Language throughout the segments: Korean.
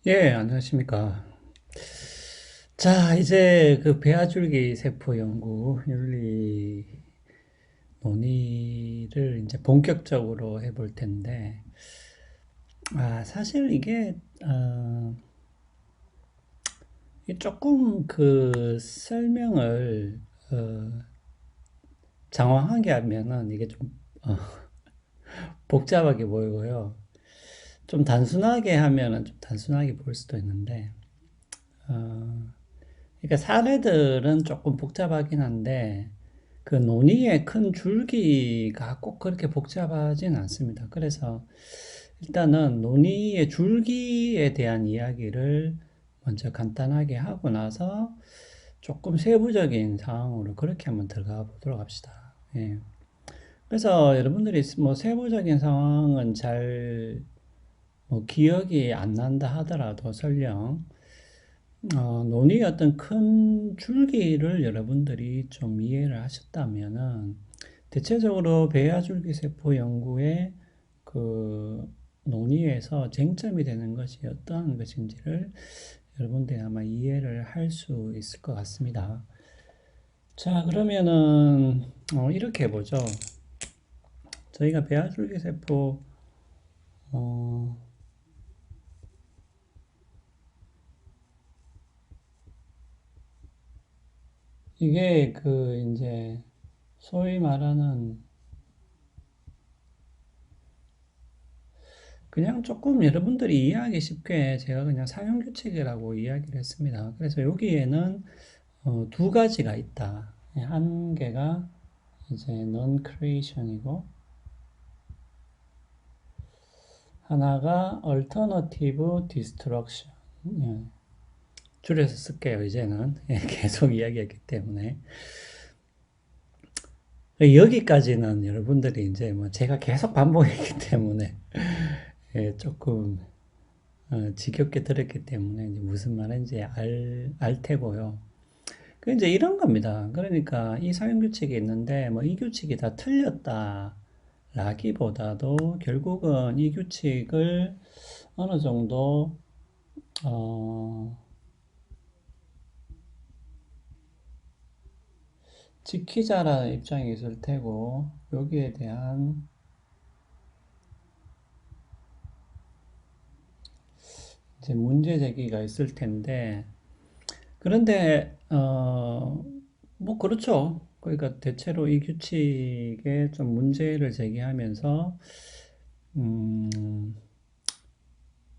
예, 안녕하십니까. 자, 이제 그 배아줄기 세포 연구 윤리 논의를 이제 본격적으로 해볼 텐데, 사실 이게 조금 그 설명을, 어, 장황하게 하면은 이게 좀, 어, 복잡하게 보이고요. 좀 단순하게 하면은 좀 단순하게 보일 수도 있는데, 어, 그러니까 사례들은 조금 복잡하긴 한데, 그 논의의 큰 줄기가 꼭 그렇게 복잡하진 않습니다. 그래서 일단은 논의의 줄기에 대한 이야기를 먼저 간단하게 하고 나서 조금 세부적인 상황으로 그렇게 한번 들어가 보도록 합시다. 예. 그래서 여러분들이 뭐 세부적인 상황은 잘 뭐 기억이 안 난다 하더라도 설령 논의의 어떤 큰 줄기를 여러분들이 좀 이해를 하셨다면은 대체적으로 배아줄기 세포 연구의 그 논의에서 쟁점이 되는 것이 어떠한 것인지를 여러분들이 아마 이해를 할 수 있을 것 같습니다. 자, 그러면은 이렇게 해보죠. 저희가 배아줄기 세포 어, 이게 그 이제 소위 말하는 그냥 조금 여러분들이 이해하기 쉽게 제가 그냥 사용규칙이라고 이야기를 했습니다. 그래서 여기에는 두 가지가 있다. 한 개가 이제 non-creation이고 하나가 alternative destruction. 예, 줄여서 쓸게요, 이제는. 예, 계속 이야기했기 때문에. 여기까지는 여러분들이 이제 뭐 제가 계속 반복했기 때문에 예, 조금 지겹게 들었기 때문에 이제 무슨 말인지 알 테고요. 그 이제 이런 겁니다. 그러니까 이 사용 규칙이 있는데 뭐 이 규칙이 다 틀렸다라기보다도 결국은 이 규칙을 어느 정도 어, 지키자라는 입장이 있을 테고 여기에 대한 이제 문제 제기가 있을 텐데 그런데 뭐 그렇죠. 그러니까 대체로 이 규칙에 좀 문제를 제기하면서 음,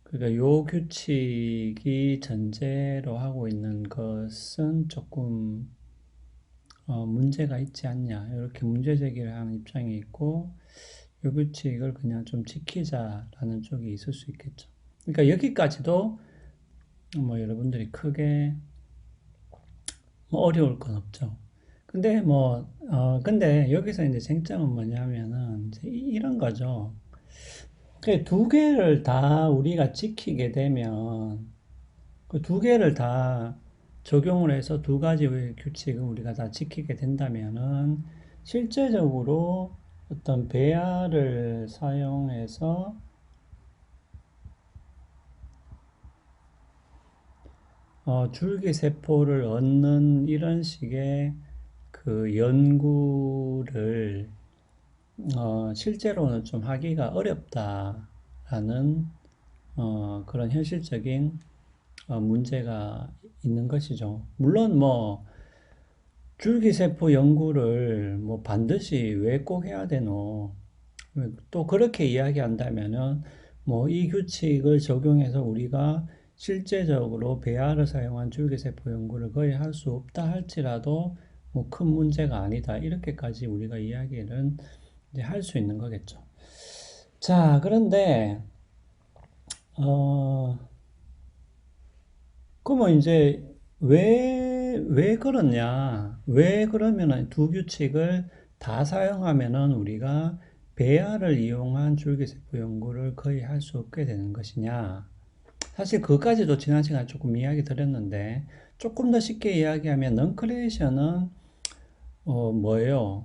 그러니까 요 규칙이 전제로 하고 있는 것은 조금 문제가 있지 않냐 이렇게 문제 제기를 하는 입장이 있고 요 규칙을 그냥 좀 지키자라는 쪽이 있을 수 있겠죠. 그러니까 여기까지도 뭐 여러분들이 크게 뭐 어려울 건 없죠. 근데 여기서 이제 쟁점은 뭐냐면은 이제 이런 거죠. 그 두 개를 다 우리가 지키게 되면 그 두 개를 다 적용을 해서 두 가지의 규칙을 우리가 다 지키게 된다면은 실제적으로 어떤 배아를 사용해서 줄기세포를 얻는 이런 식의 그 연구를 실제로는 좀 하기가 어렵다라는 그런 현실적인 문제가 있는 것이죠. 물론 뭐 줄기세포 연구를 뭐 반드시 왜 꼭 해야 되노? 또 그렇게 이야기한다면은 뭐 이 규칙을 적용해서 우리가 실제적으로 배아를 사용한 줄기세포 연구를 거의 할 수 없다 할지라도 뭐 큰 문제가 아니다. 이렇게까지 우리가 이야기를 이제 할 수 있는 거겠죠. 자, 그런데 어 그러면 이제 왜 그러냐? 왜 그러면은 두 규칙을 다 사용하면은 우리가 배아를 이용한 줄기세포 연구를 거의 할 수 없게 되는 것이냐? 사실 그까지도 지난 시간에 조금 이야기 드렸는데 조금 더 쉽게 이야기하면 넌크레이션은 뭐예요?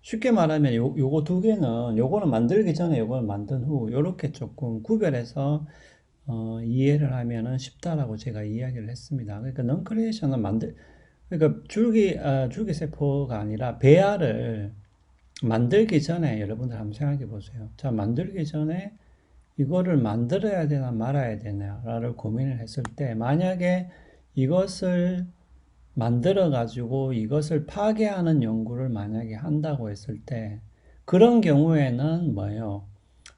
쉽게 말하면 요거 두 개는 요거는 만들기 전에 요거는 만든 후 요렇게 조금 구별해서 이해를 하면은 쉽다라고 제가 이야기를 했습니다. 그러니까 넌크리에이션은 그러니까 줄기세포가 아니라 배아를 만들기 전에 여러분들 한번 생각해 보세요. 자, 만들기 전에 이거를 만들어야 되나 말아야 되나를 고민을 했을 때, 만약에 이것을 만들어 가지고 이것을 파괴하는 연구를 만약에 한다고 했을 때, 그런 경우에는 뭐예요?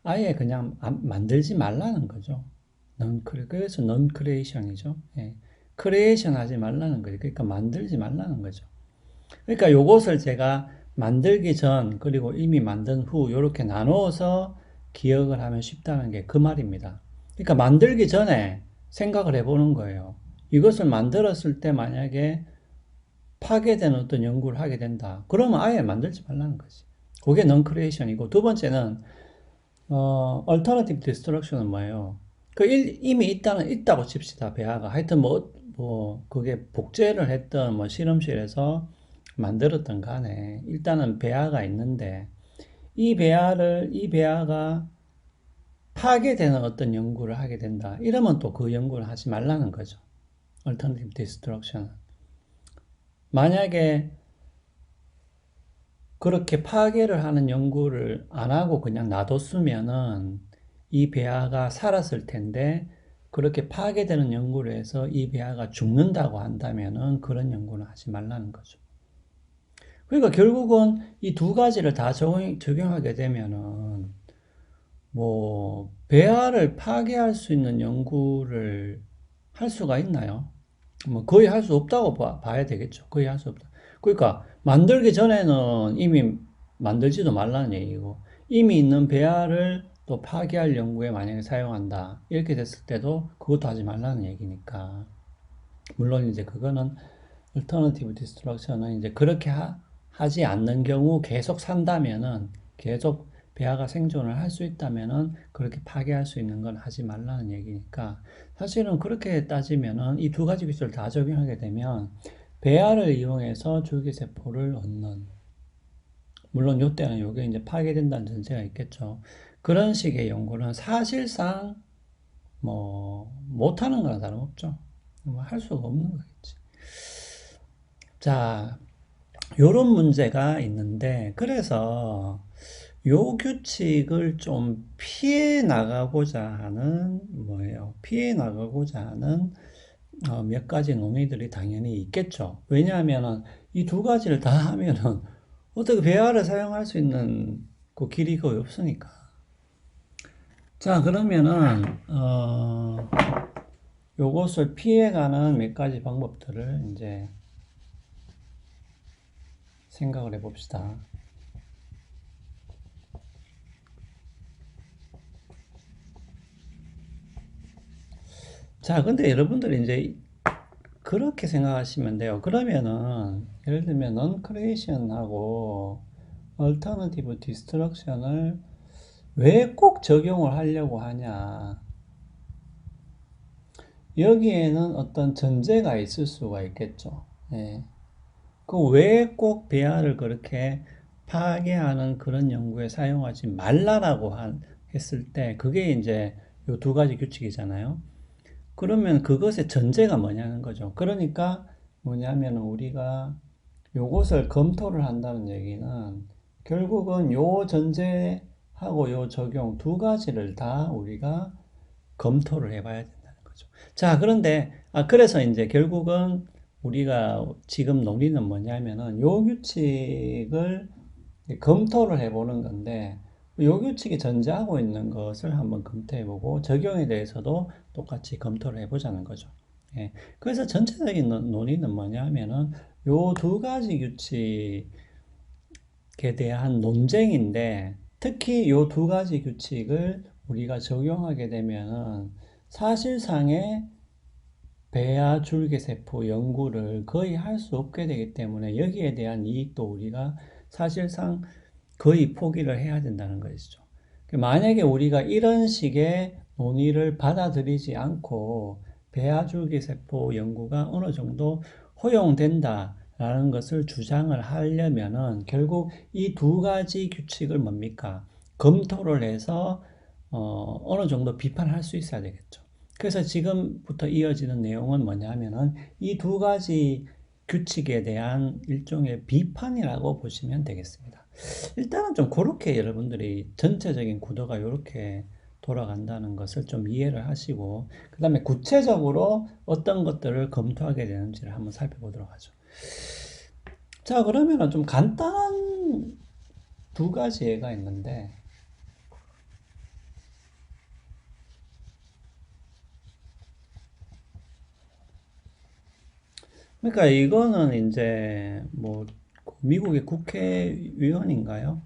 아예 그냥 만들지 말라는 거죠. 그래서 넌 크리에이션이죠. 예. 크리에이션 하지 말라는 거죠. 그러니까 만들지 말라는 거죠. 그러니까 요것을 제가 만들기 전 그리고 이미 만든 후 이렇게 나누어서 기억을 하면 쉽다는 게 그 말입니다. 그러니까 만들기 전에 생각을 해보는 거예요. 이것을 만들었을 때 만약에 파괴되는 어떤 연구를 하게 된다. 그러면 아예 만들지 말라는 거지. 그게 넌 크리에이션이고, 두 번째는 alternative destruction은 뭐예요? 이미 있다고 칩시다, 배아가. 하여튼 그게 복제를 했던, 실험실에서 만들었던 간에, 일단은 배아가 있는데, 이 배아가 파괴되는 어떤 연구를 하게 된다. 이러면 또 그 연구를 하지 말라는 거죠. alternative destruction은. 만약에 그렇게 파괴를 하는 연구를 안 하고 그냥 놔뒀으면은 이 배아가 살았을 텐데, 그렇게 파괴되는 연구를 해서 이 배아가 죽는다고 한다면은 그런 연구는 하지 말라는 거죠. 그러니까 결국은 이 두 가지를 다 적용하게 되면은 배아를 파괴할 수 있는 연구를 할 수가 있나요? 거의 할 수 없다고 봐야 되겠죠. 거의 할 수 없다. 그러니까 만들기 전에는 이미 만들지도 말라는 얘기고, 이미 있는 배아를 또 파괴할 연구에 만약에 사용한다, 이렇게 됐을 때도 그것도 하지 말라는 얘기니까. 물론 이제 그거는 alternative destruction은 이제 그렇게 하지 않는 경우 계속 산다면은, 계속 배아가 생존을 할 수 있다면은 그렇게 파괴할 수 있는 건 하지 말라는 얘기니까, 사실은 그렇게 따지면은 이 두 가지 기술을 다 적용하게 되면 배아를 이용해서 줄기세포를 얻는, 물론 이때는 이게 이제 파괴된다는 전제가 있겠죠. 그런 식의 연구는 사실상 못하는 거나 다름없죠. 할 수가 없는 거겠지. 자, 요런 문제가 있는데, 그래서 요 규칙을 좀 피해 나가고자 하는 몇 가지 논의들이 당연히 있겠죠. 왜냐하면 이 두 가지를 다 하면은 어떻게 배아를 사용할 수 있는 그 길이 거의 없으니까. 자, 그러면은 요것을 피해가는 몇 가지 방법들을 이제 생각을 해봅시다. 자, 근데 여러분들이 이제 그렇게 생각하시면 돼요. 그러면은 예를 들면 non-creation하고 alternative destruction을 왜 꼭 적용을 하려고 하냐? 여기에는 어떤 전제가 있을 수가 있겠죠. 예. 그 왜 꼭 배아를 그렇게 파괴하는 그런 연구에 사용하지 말라라고 했을 때, 그게 이제 요 두 가지 규칙이잖아요. 그러면 그것의 전제가 뭐냐는 거죠. 그러니까 뭐냐면 우리가 요것을 검토를 한다는 얘기는 결국은 요 전제하고 요 적용 두 가지를 다 우리가 검토를 해봐야 된다는 거죠. 자, 그런데, 그래서 이제 결국은 우리가 지금 논의는 뭐냐면은 요 규칙을 검토를 해보는 건데, 요 규칙이 전제하고 있는 것을 한번 검토해보고 적용에 대해서도 똑같이 검토를 해보자는 거죠. 예. 그래서 전체적인 논의는 뭐냐면은 요 두 가지 규칙에 대한 논쟁인데, 특히 요 두 가지 규칙을 우리가 적용하게 되면은 사실상의 배아 줄기세포 연구를 거의 할 수 없게 되기 때문에 여기에 대한 이익도 우리가 사실상 거의 포기를 해야 된다는 것이죠. 만약에 우리가 이런 식의 논의를 받아들이지 않고 배아줄기세포 연구가 어느 정도 허용된다라는 것을 주장을 하려면은 결국 이 두 가지 규칙을 뭡니까? 검토를 해서 어느 정도 비판할 수 있어야 되겠죠. 그래서 지금부터 이어지는 내용은 뭐냐면은 이 두 가지 규칙에 대한 일종의 비판이라고 보시면 되겠습니다. 일단은 좀 그렇게 여러분들이 전체적인 구도가 이렇게 돌아간다는 것을 좀 이해를 하시고, 그 다음에 구체적으로 어떤 것들을 검토하게 되는지를 한번 살펴보도록 하죠. 자, 그러면은 좀 간단한 두 가지 예가 있는데, 그러니까 이거는 이제 뭐 미국의 국회의원인가요?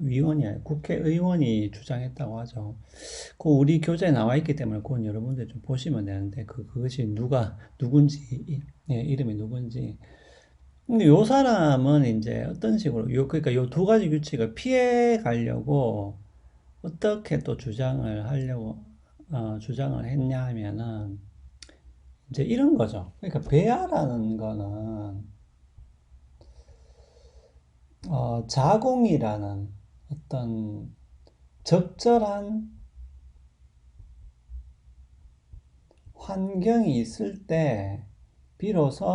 위원이 아니라 국회의원이 주장했다고 하죠. 그 우리 교재에 나와 있기 때문에 그건 여러분들 좀 보시면 되는데 그것이 누군지 이름이 누군지. 근데 요 사람은 이제 어떤 식으로 그러니까 요 두 가지 규칙을 피해 가려고 어떻게 또 주장을 했냐 하면은 이제 이런 거죠. 그러니까 배아라는 거는 자궁이라는 어떤 적절한 환경이 있을 때 비로소